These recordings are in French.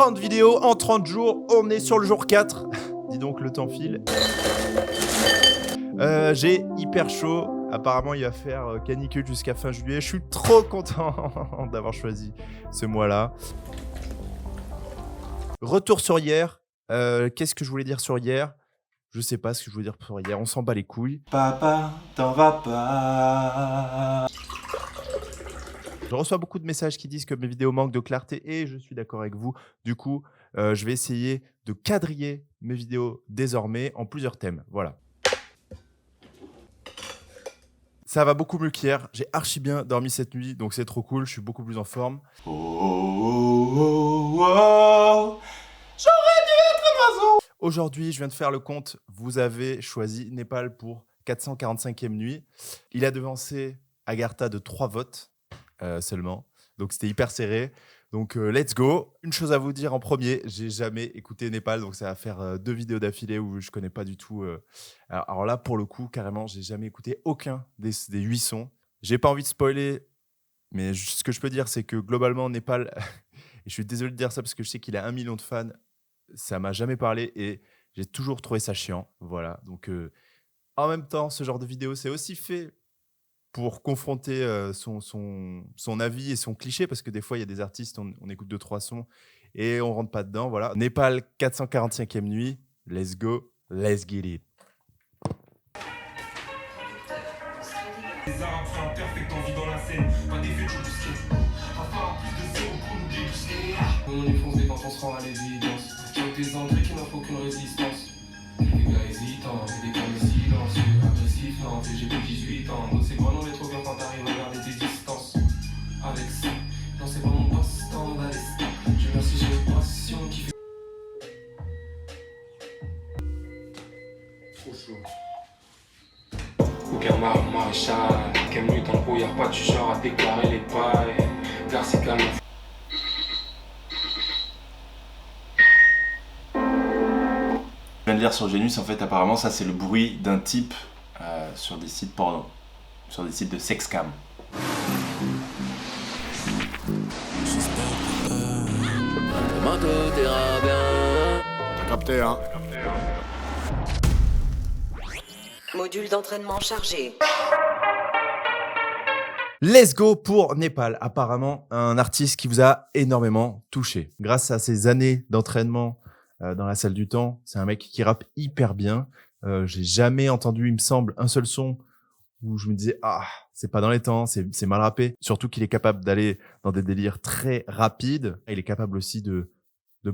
30 vidéos en 30 jours, on est sur le jour 4. Dis donc, le temps file. J'ai hyper chaud. Apparemment, il va faire canicule jusqu'à fin juillet. Je suis trop content d'avoir choisi ce mois-là. Retour sur hier. Qu'est-ce que je voulais dire sur hier? Je sais pas ce que je voulais dire sur hier. On s'en bat les couilles. Papa, t'en vas pas. Je reçois beaucoup de messages qui disent que mes vidéos manquent de clarté et je suis d'accord avec vous. Du coup, je vais essayer de quadriller mes vidéos désormais en plusieurs thèmes. Voilà. Ça va beaucoup mieux qu'hier. J'ai archi bien dormi cette nuit, donc c'est trop cool. Je suis beaucoup plus en forme. Oh, oh, oh, oh. J'aurais dû être un oiseau. Aujourd'hui, je viens de faire le compte. Vous avez choisi Népal pour 445e nuit. Il a devancé Agartha de 3 votes seulement. Donc, c'était hyper serré. Donc, let's go. Une chose à vous dire en premier, j'ai jamais écouté Népal. Donc, ça va faire 2 vidéos d'affilée où je connais pas du tout. Alors là, pour le coup, carrément, j'ai jamais écouté aucun des 8 sons. J'ai pas envie de spoiler, mais ce que je peux dire, c'est que globalement, Népal, et je suis désolé de dire ça parce que je sais qu'il a 1 million de fans, ça m'a jamais parlé et j'ai toujours trouvé ça chiant. Voilà. Donc, en même temps, ce genre de vidéo, c'est aussi fait pour confronter son avis et son cliché, parce que des fois, il y a des artistes, on écoute 2-3 sons et on rentre pas dedans. Voilà. Népal, 445e nuit. Let's go, let's get it. Les arabes sont imperfects en vie dans la scène, pas des faits de skate. Enfin, plus de zéro pour nous déguster. On est foncé quand on se rend à l'évidence. J'ai des entrées qui n'offrent aucune résistance. Des gars hésitants, des gars silencieux, agressifs, non, j'ai plus 18 ans. Donc c'est quoi, non, mais trop bien quand t'arrives à garder tes distances. Avec ça, non, c'est pas mon passe-temps d'aller stop. Je merci, j'ai une passion qui fait. Trop chaud. Aucun maréchal, quelle minute en brouillard, pas du genre à déclarer les pailles. Garcia calme. Je viens de lire sur Genius, en fait, apparemment, ça c'est le bruit d'un type sur des sites porno, sur des sites de sexcam. T'as capté, hein? Module d'entraînement chargé. Let's go pour Népal. Apparemment, un artiste qui vous a énormément touché. Grâce à ses années d'entraînement dans la salle du temps, c'est un mec qui rappe hyper bien. J'ai jamais entendu, il me semble, un seul son où je me disais « Ah, c'est pas dans les temps, c'est mal rappé ». Surtout qu'il est capable d'aller dans des délires très rapides. Il est capable aussi de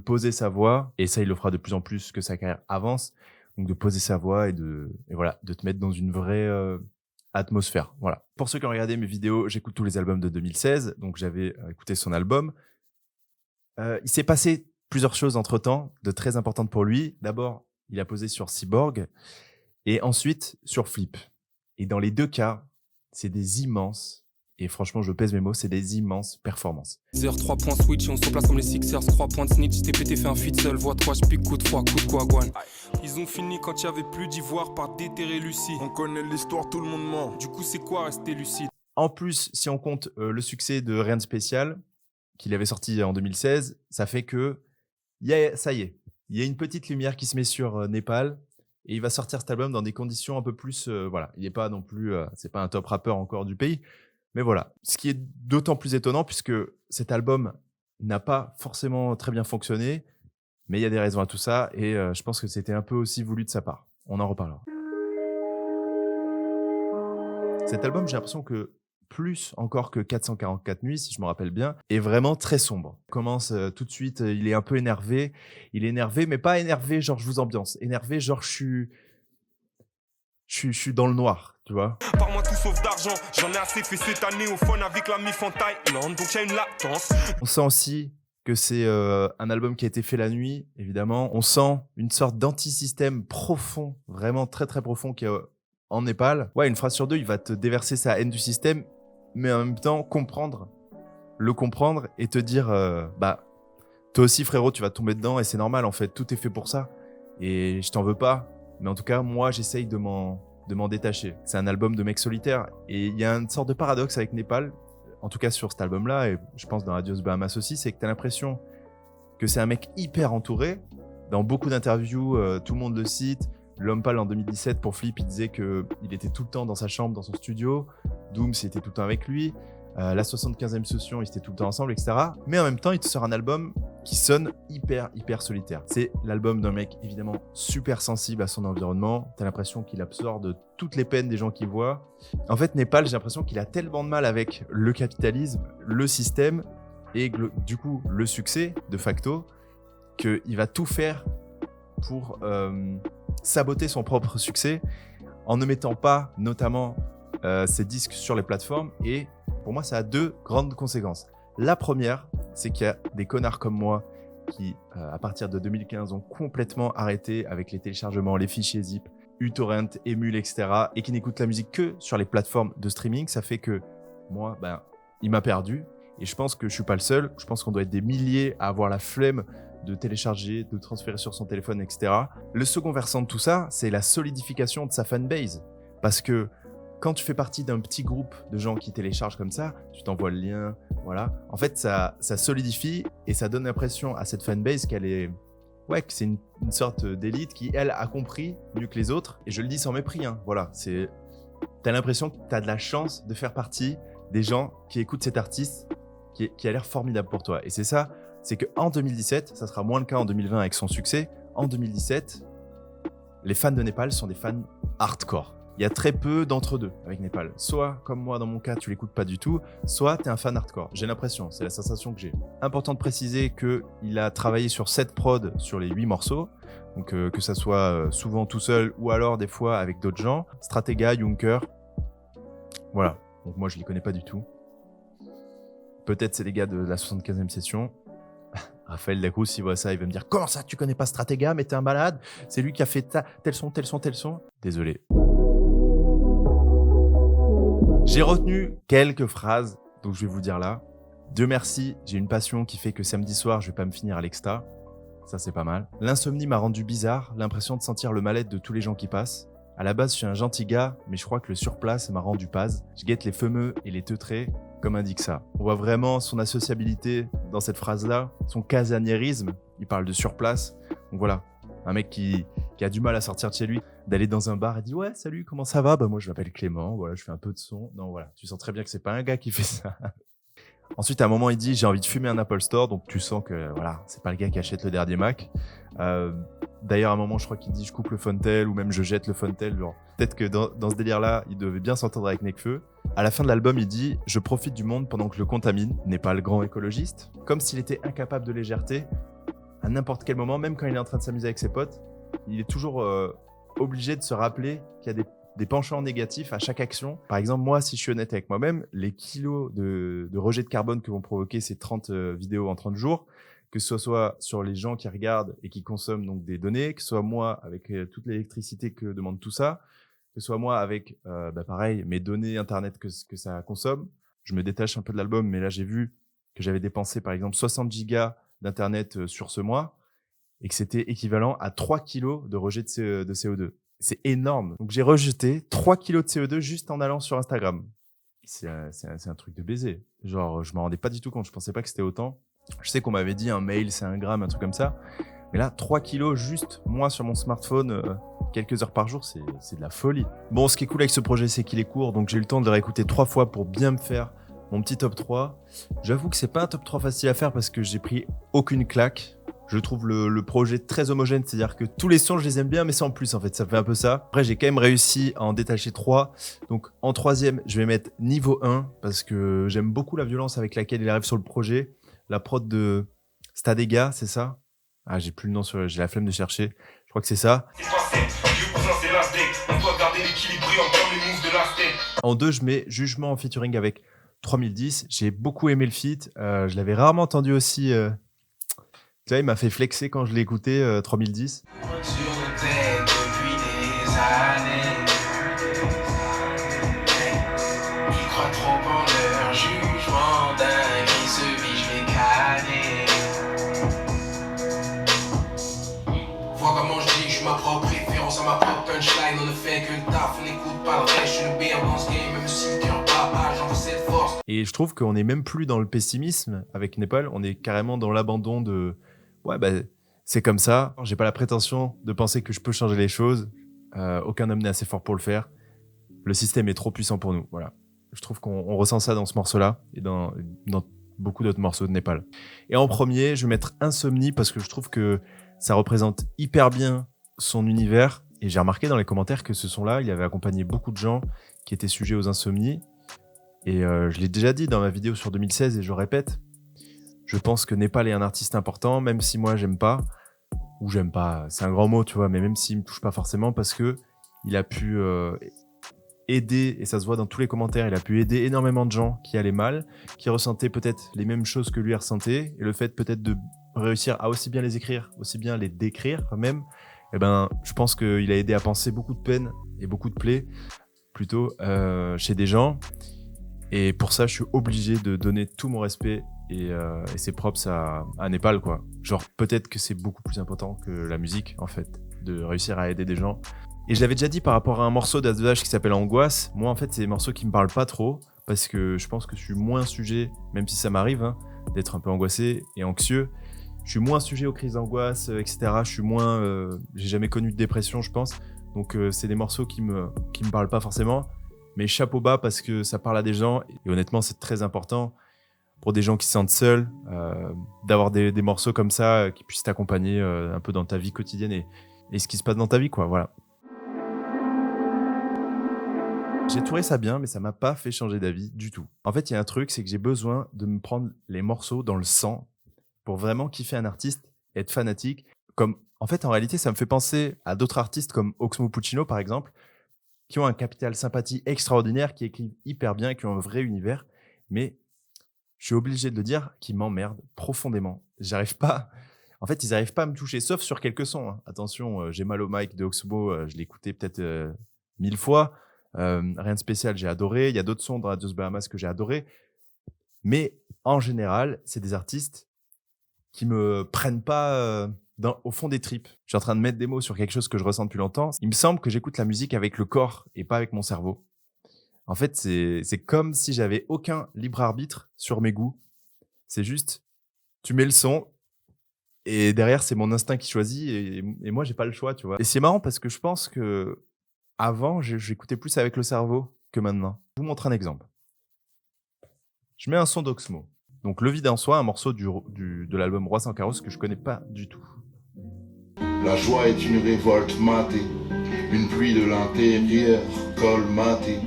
poser sa voix. Et ça, il le fera de plus en plus que sa carrière avance. Donc, de poser sa voix et voilà, de te mettre dans une vraie atmosphère. Voilà. Pour ceux qui ont regardé mes vidéos, j'écoute tous les albums de 2016. Donc, j'avais écouté son album. Il s'est passé plusieurs choses entre-temps de très importantes pour lui. D'abord, il a posé sur Cyborg et ensuite sur Flip. Et dans les deux cas, c'est des immenses, et franchement, je pèse mes mots, c'est des immenses performances. 3 points switch, on se place comme les Sixers, 3 points de snitch, TPT fait un feat seul, voix 3, je pique coup de froid, coup de guaguane. Ils ont fini quand il y avait plus d'ivoire par déterrer Lucie. On connaît l'histoire, tout le monde ment. Du coup, c'est quoi rester lucide? En plus, si on compte le succès de Rien de spécial, qu'il avait sorti en 2016, ça fait que, ça y est, il y a une petite lumière qui se met sur Népal, et il va sortir cet album dans des conditions un peu plus, voilà, il n'est pas non plus, c'est pas un top rappeur encore du pays, mais voilà. Ce qui est d'autant plus étonnant puisque cet album n'a pas forcément très bien fonctionné, mais il y a des raisons à tout ça et je pense que c'était un peu aussi voulu de sa part. On en reparlera. Cet album, j'ai l'impression que plus encore que 444 nuits, si je me rappelle bien, est vraiment très sombre. Il commence tout de suite, il est un peu énervé. Il est énervé, mais pas énervé genre je vous ambiance. Énervé genre je suis dans le noir, tu vois. Par moi tout sauf d'argent, j'en ai assez fait cette année au fun avec la mif en Thaïlande, donc il y a une latence. On sent aussi que c'est un album qui a été fait la nuit, évidemment. On sent une sorte d'anti-système profond, vraiment très très profond qui est en Népal. Ouais, une phrase sur 2, il va te déverser sa haine du système, mais en même temps le comprendre et te dire bah toi aussi frérot, tu vas tomber dedans et c'est normal en fait, tout est fait pour ça et je t'en veux pas, mais en tout cas moi j'essaye de m'en détacher. C'est un album de mec solitaire et il y a une sorte de paradoxe avec Népal, en tout cas sur cet album là et je pense dans Adios Bahamas aussi, c'est que t'as l'impression que c'est un mec hyper entouré. Dans beaucoup d'interviews, tout le monde le cite. L'Homme Pâle en 2017, pour Flip, il disait qu'il était tout le temps dans sa chambre, dans son studio. Doom, c'était tout le temps avec lui. La 75e session, ils étaient tout le temps ensemble, etc. Mais en même temps, il te sort un album qui sonne hyper solitaire. C'est l'album d'un mec évidemment super sensible à son environnement. T'as l'impression qu'il absorbe toutes les peines des gens qu'il voit. En fait, Népal, j'ai l'impression qu'il a tellement de mal avec le capitalisme, le système et du coup le succès de facto, qu'il va tout faire pour saboter son propre succès en ne mettant pas notamment ses disques sur les plateformes. Et pour moi, ça a deux grandes conséquences. La première, c'est qu'il y a des connards comme moi qui, à partir de 2015, ont complètement arrêté avec les téléchargements, les fichiers zip, uTorrent, Emule, etc. et qui n'écoutent la musique que sur les plateformes de streaming. Ça fait que moi, il m'a perdu. Et je pense que je suis pas le seul. Je pense qu'on doit être des milliers à avoir la flemme de télécharger, de transférer sur son téléphone, etc. Le second versant de tout ça, c'est la solidification de sa fanbase. Parce que quand tu fais partie d'un petit groupe de gens qui téléchargent comme ça, tu t'envoies le lien, voilà. En fait, ça solidifie et ça donne l'impression à cette fanbase qu'elle est... Ouais, que c'est une sorte d'élite qui, elle, a compris mieux que les autres. Et je le dis sans mépris, hein. Voilà, t'as l'impression que t'as de la chance de faire partie des gens qui écoutent cet artiste qui a l'air formidable pour toi. Et c'est ça, c'est qu'en 2017, ça sera moins le cas en 2020 avec son succès, en 2017, les fans de Népal sont des fans hardcore. Il y a très peu d'entre-deux avec Népal. Soit, comme moi dans mon cas, tu l'écoutes pas du tout, soit tu es un fan hardcore. J'ai l'impression, c'est la sensation que j'ai. Important de préciser qu'il a travaillé sur 7 prods sur les 8 morceaux, donc que ça soit souvent tout seul ou alors des fois avec d'autres gens. Stratega, Junker, voilà. Donc moi je les connais pas du tout. Peut-être c'est les gars de la 75e session. Raphaël Lacroux, s'il voit ça, il va me dire « Comment ça, tu connais pas Stratega, mais t'es un malade? C'est lui qui a fait tel son. » Désolé. J'ai retenu quelques phrases, donc je vais vous dire là. Dieu merci, j'ai une passion qui fait que samedi soir, je vais pas me finir à l'exta. Ça, c'est pas mal. L'insomnie m'a rendu bizarre, l'impression de sentir le mal-être de tous les gens qui passent. À la base, je suis un gentil gars, mais je crois que le surplace m'a rendu paz. Je guette les fameux et les teutrés, comme indique ça. On voit vraiment son associabilité dans cette phrase-là, son casaniérisme. Il parle de surplace. Donc voilà, un mec qui a du mal à sortir de chez lui, d'aller dans un bar et dit « Ouais, salut, comment ça va ?» Moi, je m'appelle Clément, voilà, je fais un peu de son. Non, voilà, tu sens très bien que c'est pas un gars qui fait ça. Ensuite, à un moment, il dit « J'ai envie de fumer un Apple Store », donc tu sens que voilà, c'est pas le gars qui achète le dernier Mac. D'ailleurs, à un moment, je crois qu'il dit « Je coupe le Fontel » ou même « Je jette le Fontel ». Peut-être que dans ce délire-là, il devait bien s'entendre avec Nekfeu. À la fin de l'album, il dit « Je profite du monde pendant que je le contamine », n'est pas le grand écologiste. Comme s'il était incapable de légèreté, à n'importe quel moment, même quand il est en train de s'amuser avec ses potes, il est toujours obligé de se rappeler qu'il y a des penchants négatifs à chaque action. Par exemple, moi, si je suis honnête avec moi-même, les kilos de rejet de carbone que vont provoquer ces 30 vidéos en 30 jours, que ce soit sur les gens qui regardent et qui consomment donc des données, que ce soit moi avec toute l'électricité que demande tout ça, que ce soit moi avec, pareil, mes données Internet que ça consomme. Je me détache un peu de l'album, mais là, j'ai vu que j'avais dépensé, par exemple, 60 gigas d'Internet sur ce mois et que c'était équivalent à 3 kilos de rejet de CO2. C'est énorme. Donc, j'ai rejeté 3 kilos de CO2 juste en allant sur Instagram. C'est un truc de baiser. Genre, je m'en rendais pas du tout compte. Je pensais pas que c'était autant. Je sais qu'on m'avait dit un mail, c'est 1 gramme, un truc comme ça. Mais là, 3 kilos juste, moi, sur mon smartphone, quelques heures par jour, c'est de la folie. Bon, ce qui est cool avec ce projet, c'est qu'il est court. Donc, j'ai eu le temps de le réécouter 3 fois pour bien me faire mon petit top 3. J'avoue que c'est pas un top 3 facile à faire parce que j'ai pris aucune claque. Je trouve le projet très homogène, c'est-à-dire que tous les sons, je les aime bien, mais sans plus, en fait, ça fait un peu ça. Après, j'ai quand même réussi à en détacher 3. Donc, en 3e, je vais mettre niveau 1, parce que j'aime beaucoup la violence avec laquelle il arrive sur le projet. La prod de Stratega, c'est ça? Ah, j'ai plus le nom, j'ai la flemme de chercher. Je crois que c'est ça. En 2, je mets Jugement en featuring avec 3010. J'ai beaucoup aimé le feat. Je l'avais rarement entendu aussi... Tu vois, il m'a fait flexer quand je l'ai écouté, 3010. Vois comment je dis, je suis ma propre référence à ma propre punchline. On ne fait que le taf, on n'écoute pas le reste. Je suis le meilleur dans ce game, même si le cœur bat, j'en veux cette force. Et je trouve qu'on n'est même plus dans le pessimisme avec Népal, on est carrément dans l'abandon de ouais, bah, c'est comme ça. J'ai pas la prétention de penser que je peux changer les choses. Aucun homme n'est assez fort pour le faire. Le système est trop puissant pour nous. Voilà. Je trouve qu'on ressent ça dans ce morceau-là et dans beaucoup d'autres morceaux de Népal. Et en premier, je vais mettre Insomnie parce que je trouve que ça représente hyper bien son univers. Et j'ai remarqué dans les commentaires que ce son-là, il avait accompagné beaucoup de gens qui étaient sujets aux insomnies. Et je l'ai déjà dit dans ma vidéo sur 2016 et je répète, je pense que Népal est un artiste important, même si moi j'aime pas, ou j'aime pas, c'est un grand mot, tu vois, mais même s'il me touche pas forcément parce que il a pu aider, et ça se voit dans tous les commentaires, il a pu aider énormément de gens qui allaient mal, qui ressentaient peut-être les mêmes choses que lui ressentait, et le fait peut-être de réussir à aussi bien les écrire, aussi bien les décrire même, eh ben, je pense qu'il a aidé à penser beaucoup de peine et beaucoup de plaies, plutôt, chez des gens. Et pour ça, je suis obligé de donner tout mon respect et ses props à Népal, quoi. Genre, peut-être que c'est beaucoup plus important que la musique, en fait, de réussir à aider des gens. Et je l'avais déjà dit par rapport à un morceau d'A2H qui s'appelle Angoisse. Moi, en fait, c'est des morceaux qui me parlent pas trop parce que je pense que je suis moins sujet, même si ça m'arrive, hein, d'être un peu angoissé et anxieux. Je suis moins sujet aux crises d'angoisse, etc. Je suis moins... j'ai jamais connu de dépression, je pense. Donc, c'est des morceaux qui me parlent pas forcément. Mais chapeau bas parce que ça parle à des gens. Et honnêtement, c'est très important pour des gens qui se sentent seuls, d'avoir des morceaux comme ça qui puissent t'accompagner un peu dans ta vie quotidienne et ce qui se passe dans ta vie, quoi. Voilà. J'ai trouvé ça bien, mais ça m'a pas fait changer d'avis du tout. En fait, il y a un truc, c'est que j'ai besoin de me prendre les morceaux dans le sang pour vraiment kiffer un artiste, être fanatique. En fait, en réalité, ça me fait penser à d'autres artistes comme Oxmo Puccino, par exemple, qui ont un capital sympathie extraordinaire, qui écrivent hyper bien, qui ont un vrai univers. Mais je suis obligé de le dire, qui m'emmerdent profondément. J'arrive pas... En fait, ils n'arrivent pas à me toucher, sauf sur quelques sons. Hein. Attention, J'ai mal au mic de Oxmo, je l'ai écouté peut-être 1000 fois. Rien de spécial, j'ai adoré. Il y a d'autres sons de Radios Bahamas que j'ai adoré. Mais en général, c'est des artistes qui me prennent pas au fond des tripes. Je suis en train de mettre des mots sur quelque chose que je ressens depuis longtemps. Il me semble que j'écoute la musique avec le corps et pas avec mon cerveau. En fait, c'est comme si j'avais aucun libre arbitre sur mes goûts. C'est juste, tu mets le son et derrière, c'est mon instinct qui choisit et moi, j'ai pas le choix, tu vois. Et c'est marrant parce que je pense que avant, j'écoutais plus avec le cerveau que maintenant. Je vous montre un exemple. Je mets un son d'Oxmo. Donc, Le Vide en Soi, un morceau de l'album Roi sans carrosse que je connais pas du tout. La joie est une révolte matée, une pluie de l'intérieur colmatée.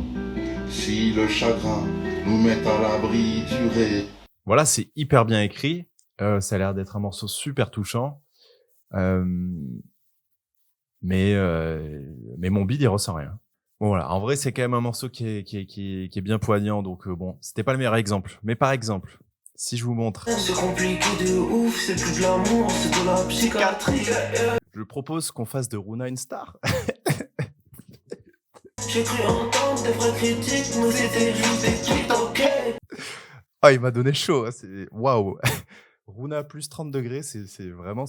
Si le chagrin nous met à l'abri du rêve. Voilà, c'est hyper bien écrit. Ça a l'air d'être un morceau super touchant. Mais mon bide, il ressent rien. Bon, voilà. En vrai, c'est quand même un morceau qui est bien poignant. Donc, bon, c'était pas le meilleur exemple. Mais par exemple, si je vous montre... C'est compliqué de ouf, c'est plus de l'amour, c'est de la psychiatrie. Je propose qu'on fasse de Runa une star. J'ai cru entendre des vraies critiques, mais c'était juste des tweets, ok. Ah, il m'a donné chaud. Hein, c'est... Waouh. Runa plus 30 degrés, c'est vraiment...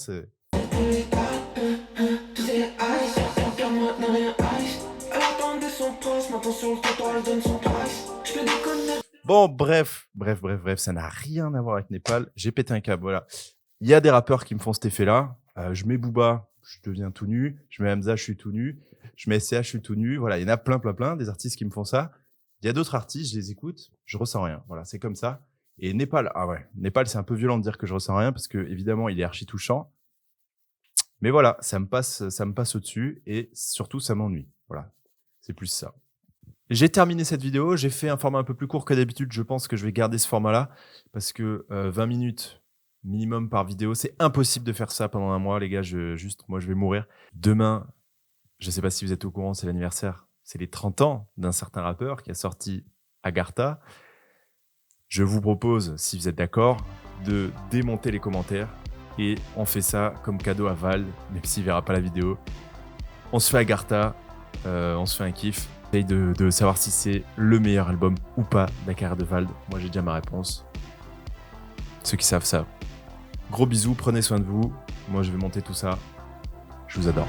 Bon, bref, ça n'a rien à voir avec Népal. J'ai pété un câble, voilà. Il y a des rappeurs qui me font cet effet-là. Je mets Booba, je deviens tout nu. Je mets Hamza, je suis tout nu. Je mets SCH, je suis tout nu. Voilà, il y en a plein, des artistes qui me font ça. Il y a d'autres artistes, je les écoute, je ressens rien. Voilà, c'est comme ça. Et Népal, Népal, c'est un peu violent de dire que je ressens rien parce que évidemment, il est archi touchant. Mais voilà, ça me passe au-dessus et surtout, ça m'ennuie. Voilà, c'est plus ça. J'ai terminé cette vidéo, j'ai fait un format un peu plus court que d'habitude. Je pense que je vais garder ce format-là parce que 20 minutes minimum par vidéo, c'est impossible de faire ça pendant un mois, les gars. Moi, je vais mourir. Demain, je ne sais pas si vous êtes au courant, c'est l'anniversaire. C'est les 30 ans d'un certain rappeur qui a sorti Agartha. Je vous propose, si vous êtes d'accord, de démonter les commentaires et on fait ça comme cadeau à Val, même s'il ne verra pas la vidéo. On se fait Agartha, on se fait un kiff. J'essaye de savoir si c'est le meilleur album ou pas de la carrière de Vald. Moi, j'ai déjà ma réponse. Ceux qui savent ça. Gros bisous, prenez soin de vous. Moi, je vais monter tout ça. Je vous adore.